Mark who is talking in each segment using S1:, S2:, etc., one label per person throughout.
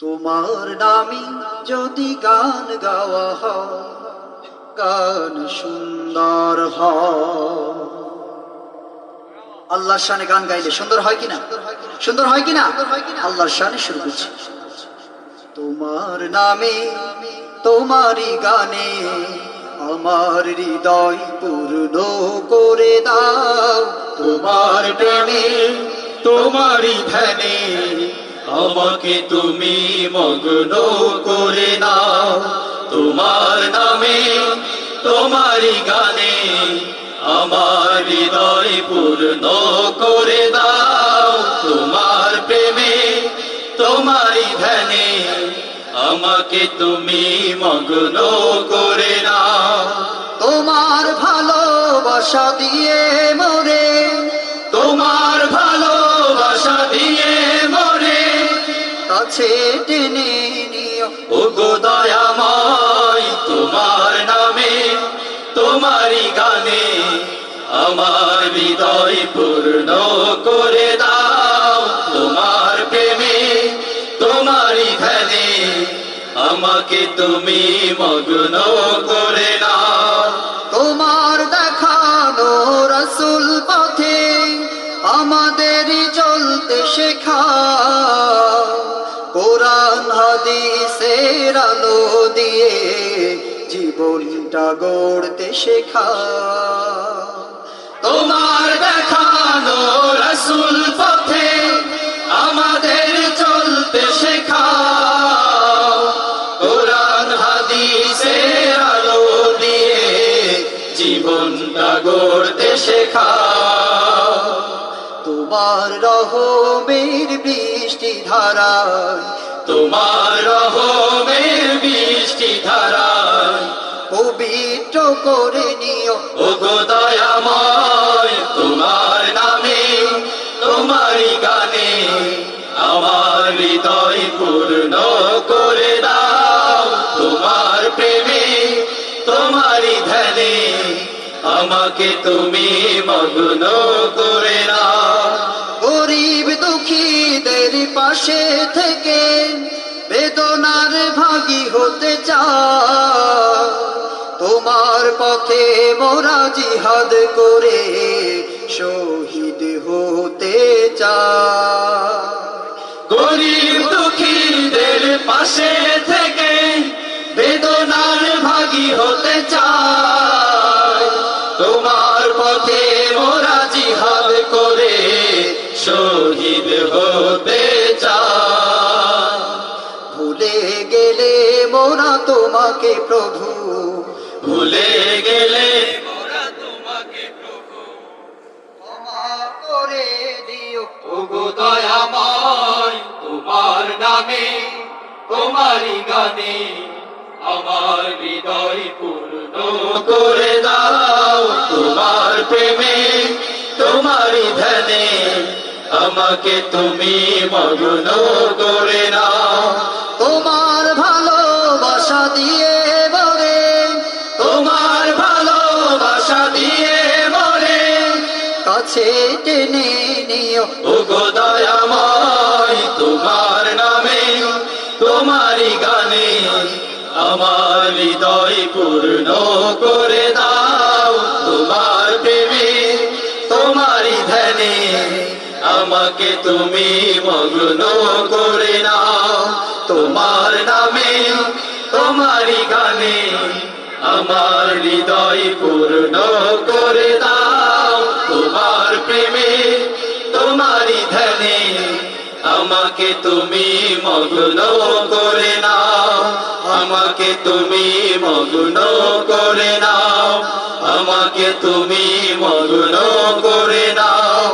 S1: তোমার নামে যদি গান গাওয়া হয়, গান সুন্দর হয়। আল্লাহর শানে গান গাইলে সুন্দর হয় কিনা? সুন্দর হয় কিনা? আল্লাহর শানে শুরু করছি। তোমার নামে তোমারই গানে আমার হৃদয় পূর্ণ করে দাও।
S2: তোমার প্রেমে তোমারই ধ্যানে আমাকে তুমি মগ্ন করে নাও। তোমার নামে তোমারই গানে আমার হৃদয় পূর্ণ করে দাও। তোমার প্রেমে তোমারই ধ্যানে আমাকে তুমি মগ্ন করে নাও।
S1: তোমার ভালোবাসা দিয়ে মোরে,
S2: তোমার ভালোবাসা দিয়ে মরে
S1: কাছে টেনে নিও।
S2: ওগো দয়াময়, তোমার নামে তোমারই গানে আমার হৃদয় পূর্ণ করে দাও। তোমার প্রেমে তোমারই ধ্যানে আমাকে তুমি মগ্ন করে নাও।
S1: তোমার দেখানো রাসূল পথে আমাদের চলতে শেখাও। কোরআন হাদিসের আলো দিয়ে জীবনটা গড়তে শেখাও।
S2: তোমার দেখানো রাসূল পথে আমাদের চলতে শেখাও। কোরআন হাদিসের আলো দিয়ে জীবনটা গড়তে শেখাও।
S1: তোমার রহমের বৃষ্টি ধারায়,
S2: তোমার রহমের বৃষ্টি ধারায়
S1: পবিত্র করে নিও।
S2: ওগো দয়াময়, তোমার নামে তোমারই গানে আমার হৃদয় পূর্ণ করে দাও। তোমার প্রেমে তোমারই ধ্যানে আমাকে তুমি মগ্ন করে নাও।
S1: গরিব দুঃখীদের পাশে থেকে বেদনার ভাগী হতে চাই। তোমার পথে মোরা জিহাদ করে শহীদ হতে চাই।
S2: গরিব দুঃখীদের পাশে থেকে বেদনার ভাগী হতে চাই। তোমার পথে মোরা জিহাদ করে শহীদ হতে চাই।
S1: ভুলে গেলে মোরা তোমাকে প্রভু,
S2: ভুলে গেলে মোরা তোমাকে প্রভু
S1: ক্ষমা করে দিও।
S2: ওগো দয়াময়, তোমার নামে তোমারই গানে আমার হৃদয় পূর্ণ করে দাও। তোমার প্রেমে তোমারই ধ্যানে আমাকে তুমি মগ্ন করে নাও।
S1: তোমার ভালোবাসা দিয়ে মোরে,
S2: তোমার ভালোবাসা দিয়ে মরে
S1: কাছে টেনে নিও।
S2: ওগো দয়াময়, তোমার নামে তোমারই গানে আমার হৃদয় পূর্ণ করে দাও। তোমার প্রেমে তোমারই ধ্যানে আমাকে তুমি মগ্ন করে নাও। তোমার নামে তোমারই গানে আমার হৃদয় পূর্ণ করে দাও। তোমার প্রেমে তোমারই ধ্যানে আমাকে তুমি মগ্ন করে নাও। আমাকে তুমি মগ্ন করে নাও। আমাকে তুমি মগ্ন করে নাও।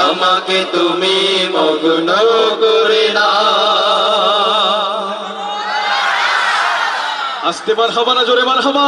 S2: আমাকে তুমি মগ্ন করে নাও।
S3: আসতে মারহাবা না জোরে মারহাবা।